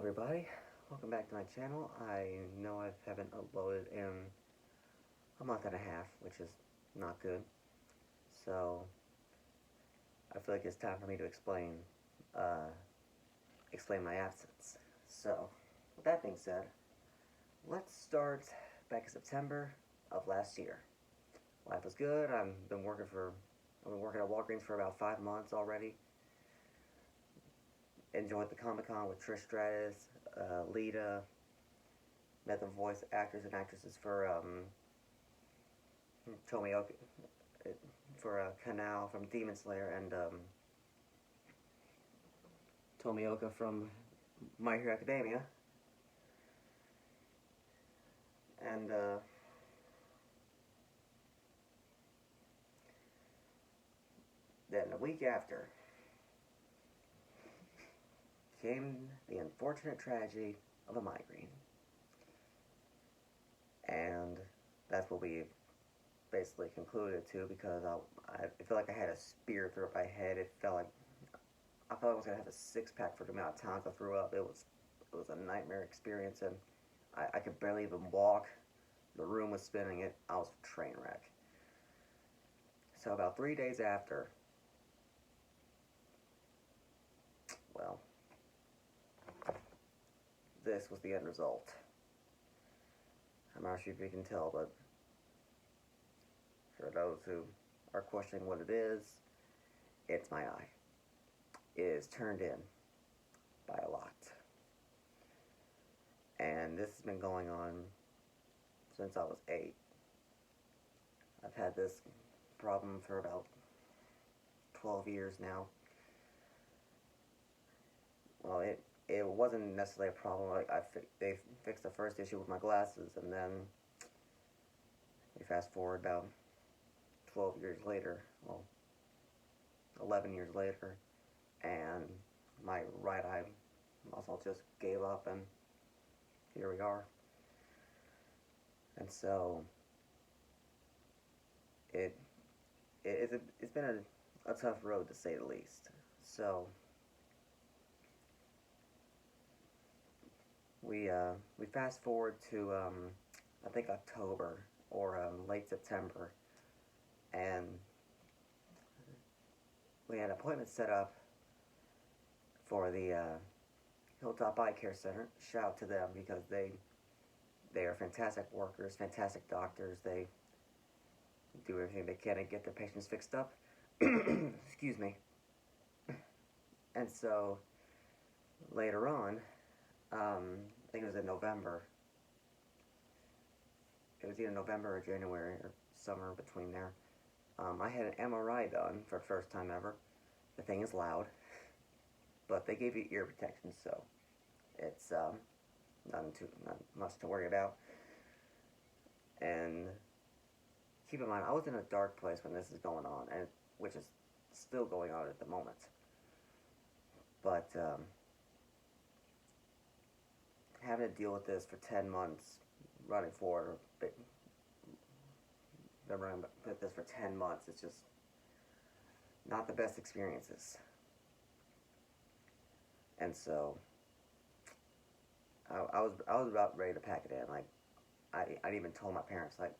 everybody, welcome back to my channel. I know I haven't uploaded in a month and a half, which is not good. So I feel like it's time for me to uh, explain my absence. So with that being said, let's start back in September of last year. Life was good. I've been working at Walgreens for about 5 months already. Enjoyed the Comic Con with Trish Stratus, Lita. Met the voice actors and actresses for Tomioka, for Kanao from Demon Slayer, and Tomioka from My Hero Academia. And then a week after came the unfortunate tragedy of a migraine. And that's what we basically concluded to, because I felt like I had a spear through my head. I felt like I was gonna have a six-pack for the amount of times I threw up. It was a nightmare experience, and I could barely even walk. The room was spinning. I was a train wreck. So about 3 days after, well, this was the end result. I'm not sure if you can tell, but for those who are questioning what it is, it's my eye. It is turned in by a lot. And this has been going on since I was 8. I've had this problem for about 12 years now. Well, it wasn't necessarily a problem. They fixed the first issue with my glasses, and then we fast forward about 12 years later, well, 11 years later, and my right eye muscle just gave up, and here we are. And so it's been a tough road, to say the least. So we fast forward to I think October or late September, and we had an appointment set up for the Hilltop Eye Care Center. Shout out to them, because they are fantastic workers, fantastic doctors. They do everything they can to get their patients fixed up. Excuse me. And so later on, I think it was in November. It was either November or January or somewhere between there. I had an MRI done for the first time ever. The thing is loud, but they gave you ear protection, so it's not much to worry about. And keep in mind, I was in a dark place when this is going on, and which is still going on at the moment. But having to deal with this for 10 months, running forward, been running with this for 10 months, it's just not the best experiences. And so I was about ready to pack it in. Like, I even told my parents, like,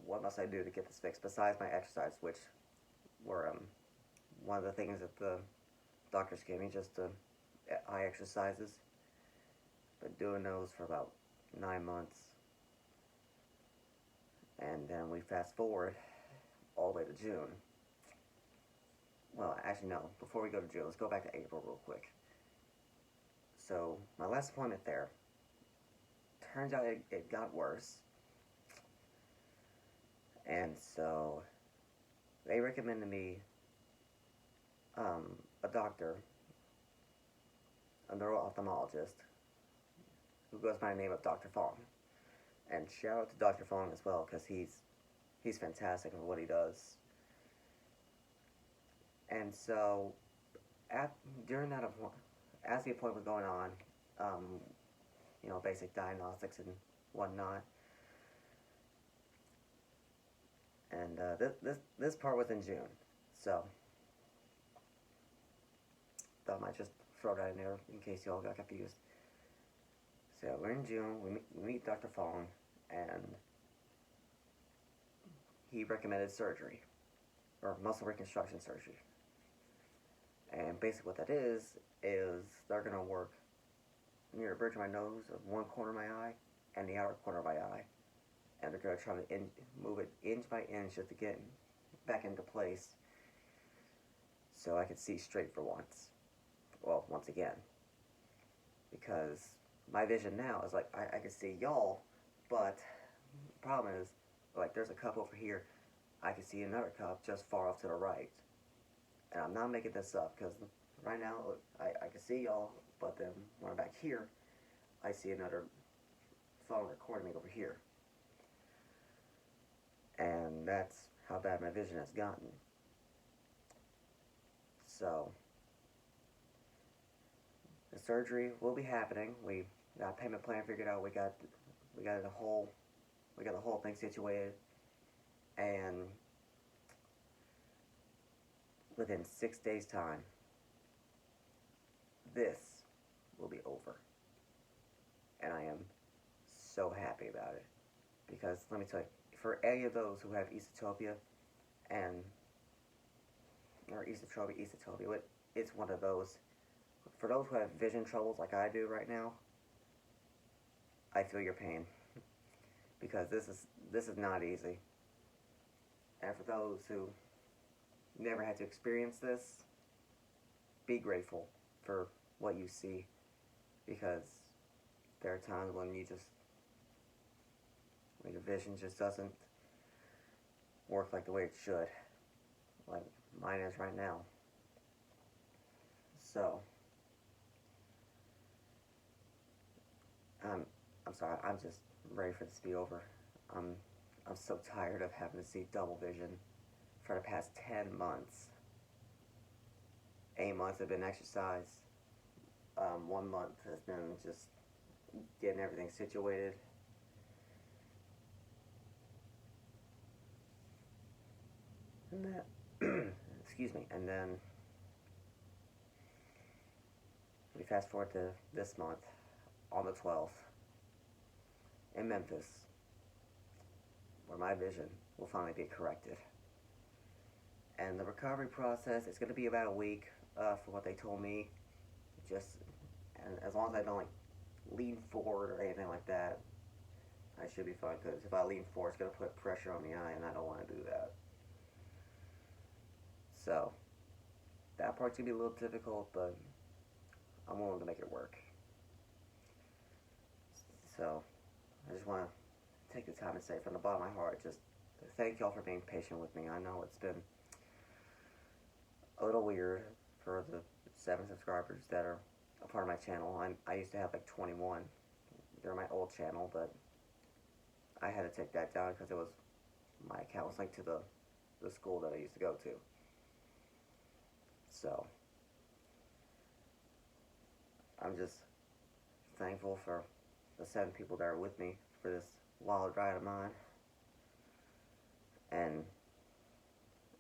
what must I do to get this fixed besides my exercise, which were one of the things that the doctors gave me, just eye exercises. Been doing those for about 9 months, and then we fast forward all the way to June. Well, actually no, before we go to June, let's go back to April real quick. So my last appointment there, turns out it got worse, and so they recommended me a doctor, a neuro-ophthalmologist, who goes by the name of Dr. Fong. And shout out to Dr. Fong as well, because he's fantastic at what he does. And so during that, as the appointment was going on, basic diagnostics and whatnot. And this part was in June, so thought I might just throw that in there in case y'all got confused. So we're in June. We meet Dr. Fong, and he recommended surgery, or muscle reconstruction surgery. And basically, what that is they're gonna work near the bridge of my nose, of one corner of my eye, and the outer corner of my eye, and they're gonna try to move it inch by inch just to get back into place, so I can see straight for once. Well, once again, because my vision now is like I can see y'all, but the problem is like there's a cup over here. I can see another cup just far off to the right, and I'm not making this up because right now I can see y'all, but then when I'm back here, I see another phone recording me over here, and that's how bad my vision has gotten. So the surgery will be happening. We got a payment plan figured out. We got the whole thing situated, and within 6 days' time, this will be over, and I am so happy about it, because let me tell you, for any of those who have esotopia or esotopia, it's one of those. For those who have vision troubles like I do right now, I feel your pain, because this is not easy. And for those who never had to experience this, be grateful for what you see, because there are times when your vision just doesn't work like the way it should, like mine is right now. So I'm sorry, I'm just ready for this to be over. I'm so tired of having to see double vision for the past 10 months. 8 months have been exercise. 1 month has been just getting everything situated. And that, excuse me, and then we fast forward to this month, on the 12th, in Memphis, where my vision will finally be corrected. And the recovery process is going to be about a week, for what they told me. And as long as I don't like lean forward or anything like that, I should be fine. Because if I lean forward, it's going to put pressure on the eye, and I don't want to do that. So that part's going to be a little difficult, but I'm willing to make it work. So I just want to take the time and say from the bottom of my heart, just thank y'all for being patient with me. I know it's been a little weird for the 7 subscribers that are a part of my channel. I used to have like 21. They're my old channel, but I had to take that down because my account was linked to the school that I used to go to. So I'm just thankful for the 7 people that are with me for this wild ride of mine. And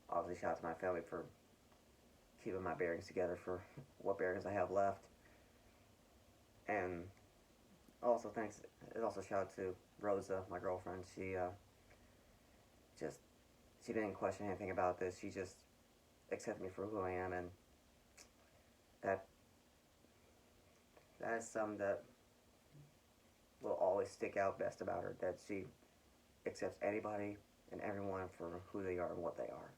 obviously shout out to my family for keeping my bearings together for what bearings I have left. And also shout out to Rosa, my girlfriend. She didn't question anything about this. She just accepted me for who I am, and that is something that will always stick out best about her, that she accepts anybody and everyone for who they are and what they are.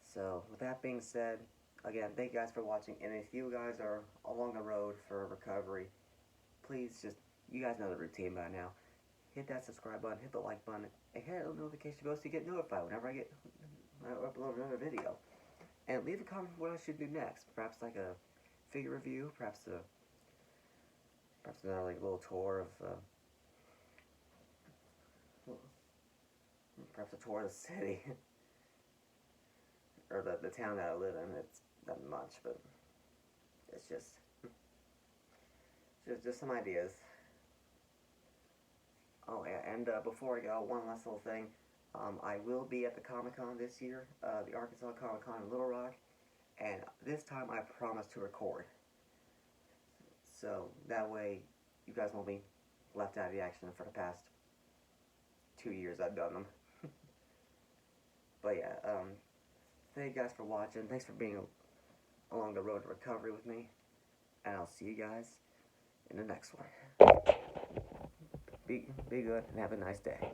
So with that being said, again, thank you guys for watching, and if you guys are along the road for recovery, please you guys know the routine by now. Hit that subscribe button, hit the like button, and hit the notification bell so you get notified whenever I upload another video. And leave a comment what I should do next. Perhaps like a figure review, perhaps another like little tour of perhaps a tour of the city. Or the town that I live in. It's not much, but it's just some ideas. Oh yeah, and before I go, one last little thing. I will be at the Comic-Con this year, the Arkansas Comic-Con in Little Rock. and this time I promise to record. So that way you guys won't be left out of the action for the past 2 years I've done them. But yeah, thank you guys for watching. Thanks for being along the road to recovery with me. And I'll see you guys in the next one. Be good and have a nice day.